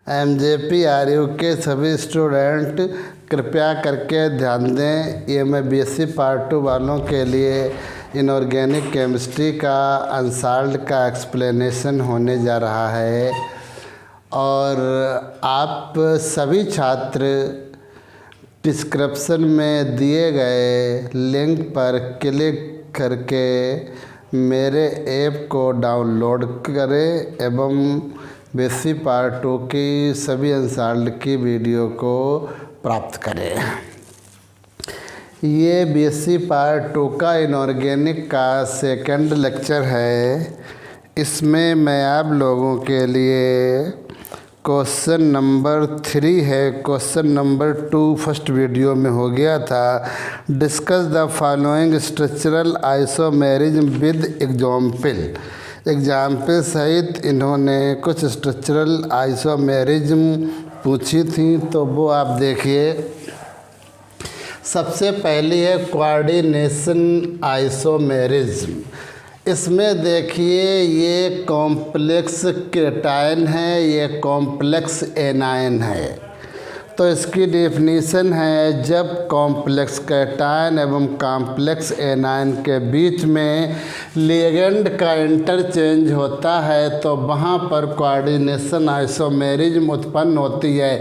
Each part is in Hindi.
MJPRU के सभी स्टूडेंट कृपया करके ध्यान दें। ये मैं BSc पार्ट 2 वालों के लिए इनऑर्गेनिक केमिस्ट्री का अनसॉल्व्ड का एक्सप्लेनेशन होने जा रहा है और आप सभी छात्र डिस्क्रिप्शन में दिए गए लिंक पर क्लिक करके मेरे ऐप को डाउनलोड करें एवं BSc पार्ट 2 की सभी अनसॉल्व्ड की वीडियो को प्राप्त करें। ये BSc पार्ट 2 का इनऑर्गेनिक का सेकंड लेक्चर है। इसमें मैं आप लोगों के लिए क्वेश्चन नंबर 3 है। क्वेश्चन नंबर 2 फर्स्ट वीडियो में हो गया था। Discuss the following structural isomerism with example सहित इन्होंने कुछ स्ट्रक्चरल आइसोमेरिज्म पूछी थी, तो वो आप देखिए। सबसे पहली है कोऑर्डिनेशन आइसोमेरिज्म। इसमें देखिए ये कॉम्प्लेक्स केटायन है, ये कॉम्प्लेक्स एनायन है। तो इसकी डेफिनीशन है, जब कॉम्प्लेक्स केटायन एवं कॉम्प्लेक्स एनायन के बीच में लिगेंड का इंटरचेंज होता है तो वहाँ पर कोऑर्डिनेशन आइसोमेरिज्म उत्पन्न होती है।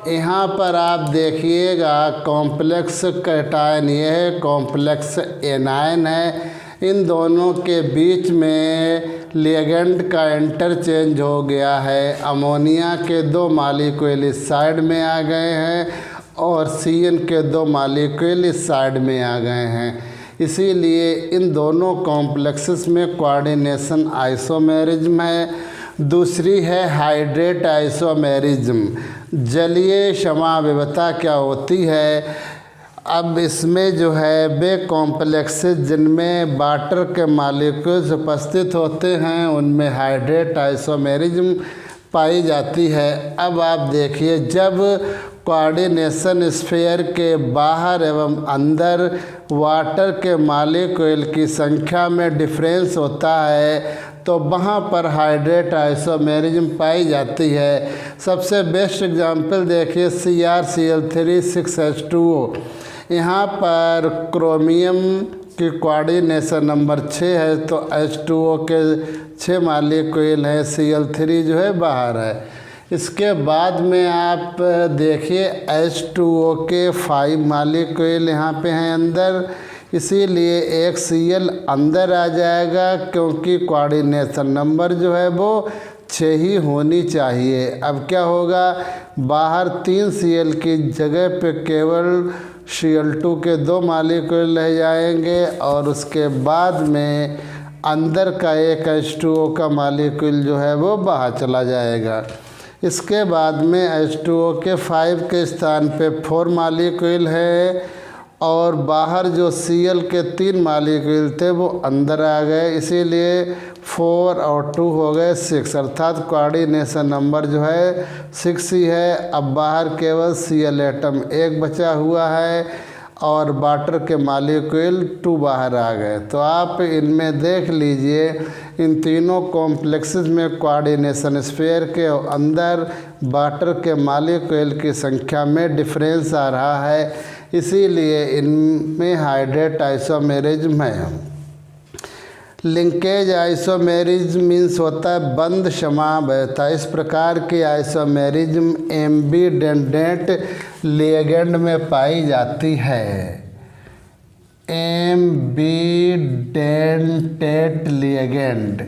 यहाँ पर आप देखिएगा कॉम्प्लेक्स केटायन ये है, कॉम्प्लेक्स एनायन है। इन दोनों के बीच में लिगेंड का इंटरचेंज हो गया है। अमोनिया के 2 मॉलिक्यूल इस साइड में आ गए हैं और CN के 2 मॉलिक्यूल इस साइड में आ गए हैं। इसीलिए इन दोनों कॉम्प्लेक्सेस में कोऑर्डिनेशन आइसोमेरिज्म है। दूसरी है हाइड्रेट आइसोमेरिज्म। जलीय समाविवता क्या होती है? अब इसमें जो है वे कॉम्प्लेक्सेस जिनमें वाटर के मॉलिक्यूल्स उपस्थित होते हैं उनमें हाइड्रेट आइसोमेरिज्म पाई जाती है। अब आप देखिए, जब कोऑर्डिनेशन स्फीयर के बाहर एवं अंदर वाटर के मॉलिक्यूल की संख्या में डिफरेंस होता है तो वहाँ पर हाइड्रेट आइसोमेरिज्म पाई जाती है। सबसे बेस्ट एग्जांपल देखिए CrCl3 6H2O। यहाँ पर क्रोमियम की कोऑर्डिनेशन नंबर 6 है तो H2O के 6 मॉलिक्यूल हैं, Cl3 जो है बाहर है। इसके बाद में आप देखिए H2O के 5 मॉलिक्यूल यहाँ पे हैं अंदर, इसीलिए एक Cl अंदर आ जाएगा क्योंकि कोऑर्डिनेशन नंबर जो है वो 6 ही होनी चाहिए। अब क्या होगा, बाहर 3 Cl की जगह पे केवल Cl2 के 2 मॉलिक्यूल रह जाएंगे और उसके बाद में अंदर का एक H2O का मॉलिक्यूल जो है वो बाहर चला जाएगा। इसके बाद में H2O के 5 के स्थान पे 4 मॉलिक्यूल है और बाहर जो Cl के 3 मॉलिक्यूल थे वो अंदर आ गए, इसीलिए 4 और 2 हो गए 6, अर्थात कोऑर्डिनेशन नंबर जो है 6 ही है। अब बाहर केवल Cl एटम 1 बचा हुआ है और वाटर के मॉलिक्यूल 2 बाहर आ गए। तो आप इनमें देख लीजिए, इन तीनों कॉम्प्लेक्सेस में कोऑर्डिनेशन स्फीयर के अंदर वाटर के मॉलिक्यूल की संख्या में डिफरेंस आ रहा है, इसीलिए इनमें हाइड्रेट आइसोमेरिज्म है। लिंकेज आइसोमेरिज्म मीन्स होता है बंद समावयवता। इस प्रकार की आइसोमेरिज्म एम्बीडेंट लिगेंड में पाई जाती है। एम्बीडेंटेट लिगेंड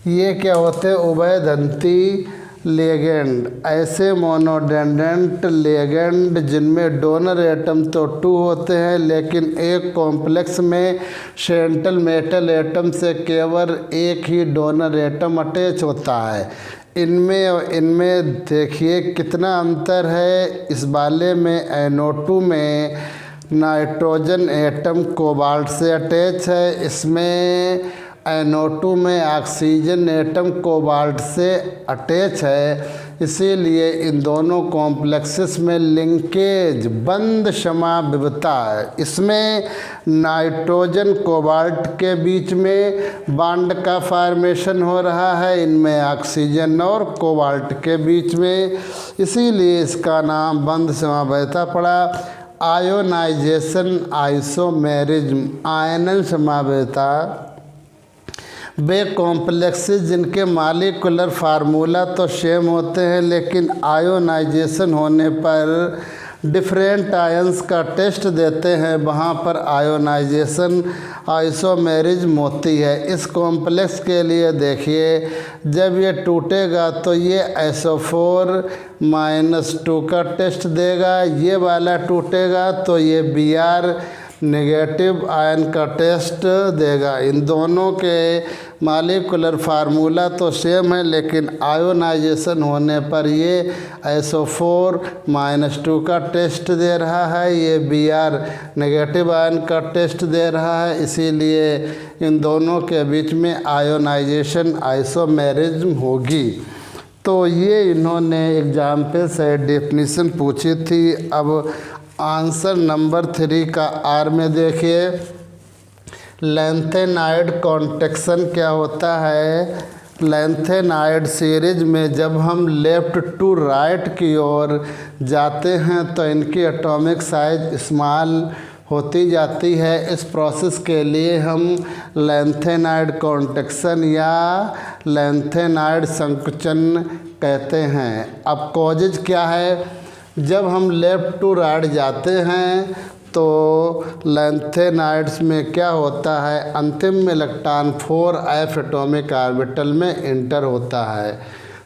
ये क्या होते हैं? उभयदंती लिगेंड। ऐसे मोनोडेंडेंट लिगेंड जिनमें डोनर एटम तो 2 होते हैं लेकिन एक कॉम्प्लेक्स में सेंट्रल मेटल एटम से केवल एक ही डोनर एटम अटैच होता है। इनमें और इनमें देखिए कितना अंतर है। इस वाले में NO2 में नाइट्रोजन एटम कोबाल्ट से अटैच है, इसमें NO2 में ऑक्सीजन एटम कोबाल्ट से अटैच है। इसीलिए इन दोनों कॉम्प्लेक्सेस में लिंकेज बंद समाविवता है। इसमें नाइट्रोजन कोबाल्ट के बीच में बॉन्ड का फॉर्मेशन हो रहा है, इनमें ऑक्सीजन और कोबाल्ट के बीच में, इसीलिए इसका नाम बंद समाविवता पड़ा। आयोनाइजेशन, आइसोमेरिज्म, आयनन समाविवता वे कॉम्प्लेक्सेस जिनके मॉलिक्यूलर फार्मूला तो सेम होते हैं, लेकिन आयोनाइजेशन होने पर डिफरेंट आयंस का टेस्ट देते हैं, वहाँ पर आयोनाइजेशन आइसोमेरिज्म होती है। इस कॉम्प्लेक्स के लिए देखिए, जब ये टूटेगा तो ये SO4-2 का टेस्ट देगा, ये वाला टूटेगा तो ये Br नेगेटिव आयन का टेस्ट देगा। इन दोनों के मॉलिक्यूलर फार्मूला तो सेम है, लेकिन आयोनाइजेशन होने पर ये SO4-2 का टेस्ट दे रहा है, ये Br नेगेटिव आयन का टेस्ट दे रहा है, इसीलिए इन दोनों के बीच में आयोनाइजेशन आइसोमेरिज्म होगी। तो ये इन्होंने एग्जाम्पल से डेफिनेशन पूछी थी। अब आंसर नंबर 3 का आर में देखिए, लैंथेनाइड कॉन्ट्रैक्शन क्या होता है। लैंथेनाइड सीरीज में जब हम लेफ़्ट टू राइट की ओर जाते हैं तो इनकी एटॉमिक साइज स्मॉल होती जाती है। इस प्रोसेस के लिए हम लैंथेनाइड कॉन्ट्रैक्शन या लैंथेनाइड संकुचन कहते हैं। अब कॉजेज क्या है, जब हम लेफ़्ट टू राइट जाते हैं तो लैंथेनाइड्स में क्या होता है, अंतिम इलेक्ट्रॉन 4f एटॉमिक ऑर्बिटल में इंटर होता है।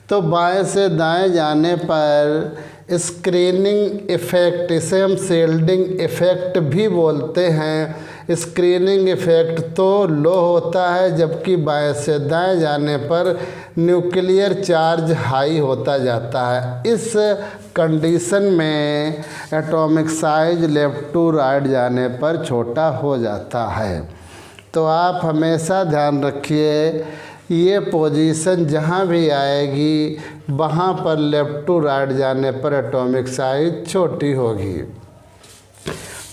तो बाएं से दाएं जाने पर स्क्रीनिंग इफ़ेक्ट, इसे हम शील्डिंग इफ़ेक्ट भी बोलते हैं। स्क्रीनिंग इफ़ेक्ट तो लो होता है, जबकि बाएं से दाएं जाने पर न्यूक्लियर चार्ज हाई होता जाता है। इस कंडीशन में atomic size left to right जाने पर छोटा हो जाता है। तो आप हमेशा ध्यान रखिए, ये पोजीशन जहाँ भी आएगी वहाँ पर लेफ़्ट टू राइट जाने पर एटॉमिक साइज छोटी होगी।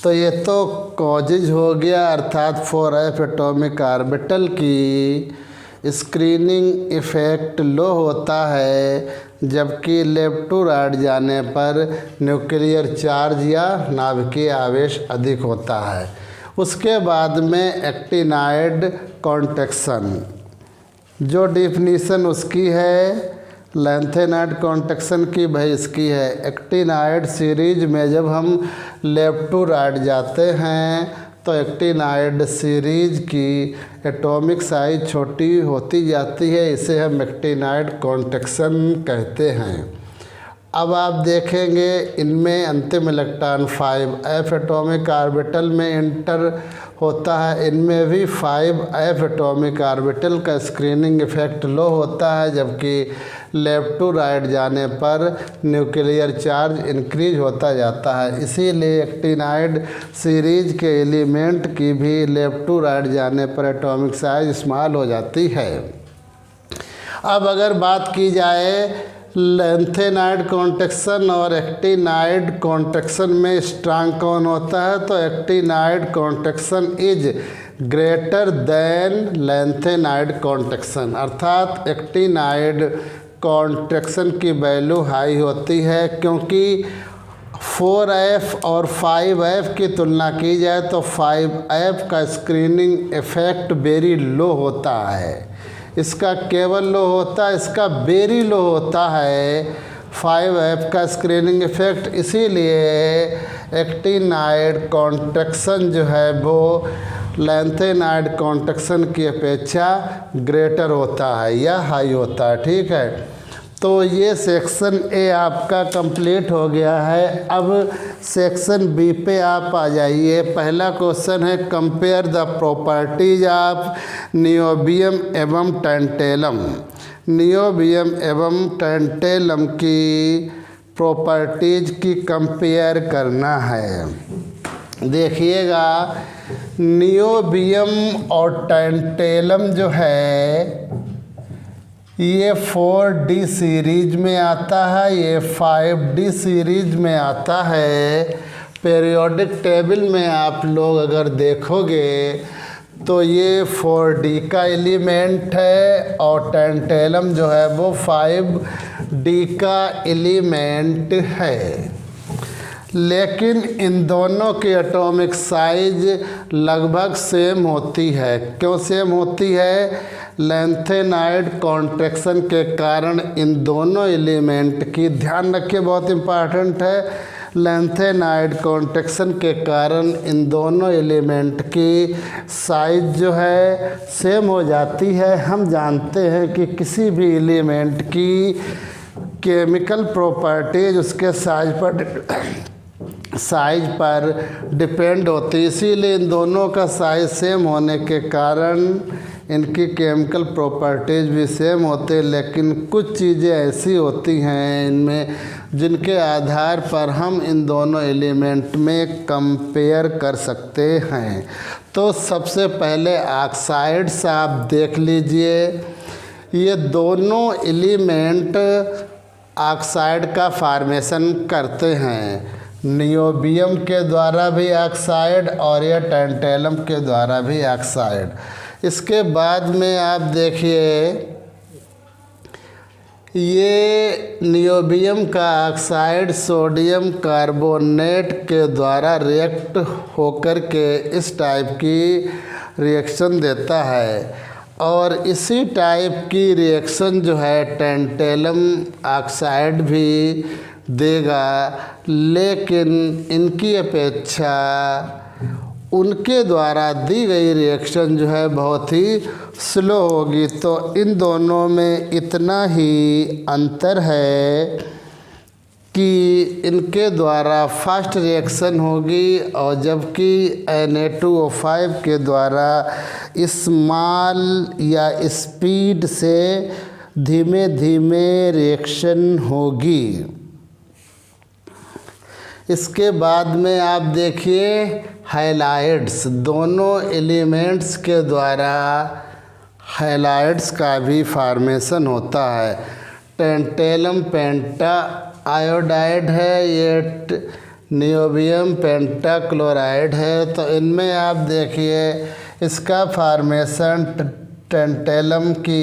तो ये तो कॉजेज हो गया, अर्थात 4f एटॉमिक ऑर्बिटल की स्क्रीनिंग इफ़ेक्ट लो होता है, जबकि लेफ़्ट टू राइट जाने पर न्यूक्लियर चार्ज या नाभिकीय आवेश अधिक होता है। उसके बाद में एक्टिनाइड कॉन्ट्रैक्शन, जो डिफिनीशन उसकी है लैंथेनाइड कॉन्ट्रैक्शन की, भाई इसकी है। एक्टिनाइड सीरीज में जब हम लेफ़्ट टू राइट जाते हैं तो एक्टिनाइड सीरीज की एटॉमिक साइज छोटी होती जाती है, इसे हम एक्टिनाइड कॉन्ट्रैक्शन कहते हैं। अब आप देखेंगे इनमें अंतिम इलेक्ट्रॉन 5f एटॉमिक ऑर्बिटल में इंटर होता है, इनमें भी 5f एटॉमिक ऑर्बिटल का स्क्रीनिंग इफ़ेक्ट लो होता है, जबकि लेफ़्ट टू राइट जाने पर न्यूक्लियर चार्ज इंक्रीज होता जाता है। इसीलिए एक्टिनाइड सीरीज के एलिमेंट की भी लेफ़्ट टू राइट जाने पर एटॉमिक साइज स्मॉल हो जाती है। अब अगर बात की जाए लैंथेनाइड कॉन्ट्रैक्शन और एक्टिनाइड कॉन्ट्रैक्शन में स्ट्रांग कौन होता है, तो actinide contraction is greater than lanthanide contraction, अर्थात एक्टिनाइड कॉन्ट्रैक्शन की वैल्यू हाई होती है, क्योंकि 4f और 5f की तुलना की जाए तो 5f का स्क्रीनिंग इफ़ेक्ट वेरी लो होता है, इसका केवल लो होता है, इसका वेरी लो होता है 5f का स्क्रीनिंग इफ़ेक्ट। इसीलिए एक्टिनाइड कॉन्ट्रैक्शन जो है वो लैंथेनाइड कॉन्ट्रैक्शन की अपेक्षा ग्रेटर होता है या हाई होता है। ठीक है, तो ये सेक्शन ए आपका कंप्लीट हो गया है। अब सेक्शन बी पे आप आ जाइए। पहला क्वेश्चन है compare the properties of niobium एवं टैंटेलम। नियोबियम एवं टैंटेलम की प्रॉपर्टीज की कंपेयर करना है। देखिएगा, नियोबियम और टैंटेलम जो है ये 4D सीरीज में आता है, ये 5D सीरीज में आता है। पीरियोडिक टेबल में आप लोग अगर देखोगे तो ये 4D का एलिमेंट है और टेंटेलम जो है वो 5D का एलिमेंट है। लेकिन इन दोनों की एटॉमिक साइज लगभग सेम होती है। क्यों सेम होती है? लैंथेनाइड कॉन्ट्रैक्शन के कारण इन दोनों एलिमेंट की, ध्यान रखिए बहुत इम्पॉर्टेंट है, लैंथेनाइड कॉन्ट्रैक्शन के कारण इन दोनों एलिमेंट की साइज जो है सेम हो जाती है। हम जानते हैं कि किसी भी एलिमेंट की केमिकल प्रॉपर्टीज उसके साइज पर डिपेंड होती है, इसीलिए इन दोनों का साइज सेम होने के कारण इनकी केमिकल प्रॉपर्टीज भी सेम होते हैं। लेकिन कुछ चीज़ें ऐसी होती हैं इनमें जिनके आधार पर हम इन दोनों एलिमेंट में कंपेयर कर सकते हैं। तो सबसे पहले ऑक्साइड्स आप देख लीजिए। ये दोनों एलिमेंट ऑक्साइड का फॉर्मेशन करते हैं, नियोबियम के द्वारा भी ऑक्साइड और यह टेंटेलम के द्वारा भी ऑक्साइड। इसके बाद में आप देखिए ये नियोबियम का ऑक्साइड सोडियम कार्बोनेट के द्वारा रिएक्ट होकर के इस टाइप की रिएक्शन देता है और इसी टाइप की रिएक्शन जो है टेंटेलम ऑक्साइड भी देगा। लेकिन इनकी अपेक्षा उनके द्वारा दी गई रिएक्शन जो है बहुत ही स्लो होगी। तो इन दोनों में इतना ही अंतर है कि इनके द्वारा फास्ट रिएक्शन होगी और जबकि Na2O5 के द्वारा स्मॉल या स्पीड से धीमे धीमे रिएक्शन होगी। इसके बाद में आप देखिए हैलाइड्स, दोनों एलिमेंट्स के द्वारा हैलाइड्स का भी फॉर्मेशन होता है। टेंटेलम पेंटा आयोडाइड है, ये नियोबियम पेंटा क्लोराइड है। तो इनमें आप देखिए इसका फॉर्मेशन टेंटेलम की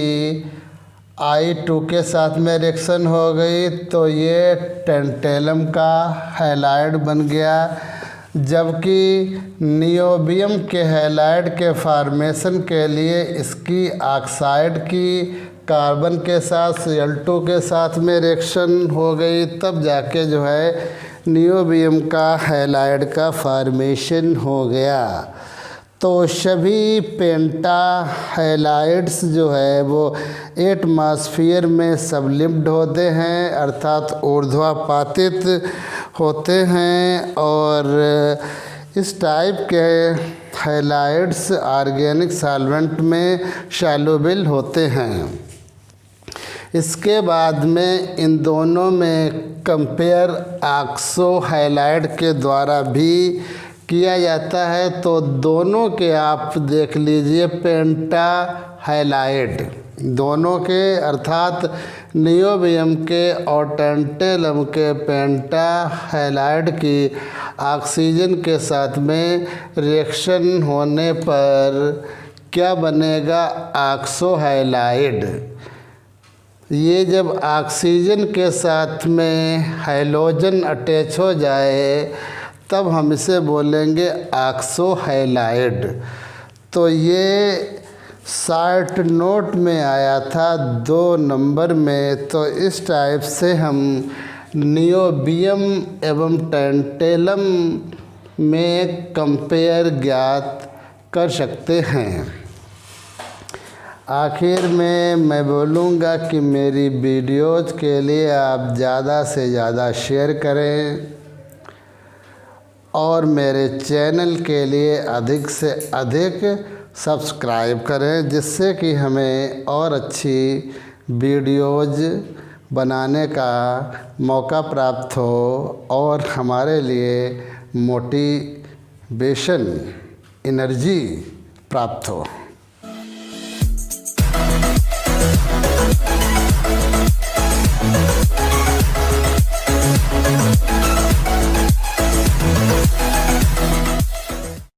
I2 के साथ में रिएक्शन हो गई तो ये टेंटेलम का हैलाइड बन गया, जबकि नियोबियम के हैलाइड के फॉर्मेशन के लिए इसकी ऑक्साइड की कार्बन के साथ Cl2 के साथ में रिएक्शन हो गई, तब जाके जो है नियोबियम का हैलाइड का फॉर्मेशन हो गया। तो सभी पेंटा हैलाइड्स जो है वो एटमॉस्फेयर में सबलिम्ड होते हैं, अर्थात ऊर्ध्वापातित होते हैं और इस टाइप के हैलाइड्स ऑर्गेनिक सॉल्वेंट में सॉल्युबल होते हैं। इसके बाद में इन दोनों में कंपेयर ऑक्सो हैलाइड के द्वारा भी किया जाता है। तो दोनों के आप देख लीजिए पेंटा हैलाइड, दोनों के अर्थात नियोबियम के और टेंटेलम के पेंटा हैलाइड की ऑक्सीजन के साथ में रिएक्शन होने पर क्या बनेगा? Oxo halide. ये जब ऑक्सीजन के साथ में हाइड्रोजन अटैच हो जाए तब हम इसे बोलेंगे ऑक्सो हैलाइड। तो ये शार्ट नोट में आया था 2 नंबर में। तो इस टाइप से हम नियोबियम एवं टेंटेलम में कंपेयर ज्ञात कर सकते हैं। आखिर में मैं बोलूँगा कि मेरी वीडियोज़ के लिए आप ज़्यादा से ज़्यादा शेयर करें और मेरे चैनल के लिए अधिक से अधिक सब्सक्राइब करें, जिससे कि हमें और अच्छी वीडियोज़ बनाने का मौका प्राप्त हो और हमारे लिए मोटिवेशन एनर्जी प्राप्त हो।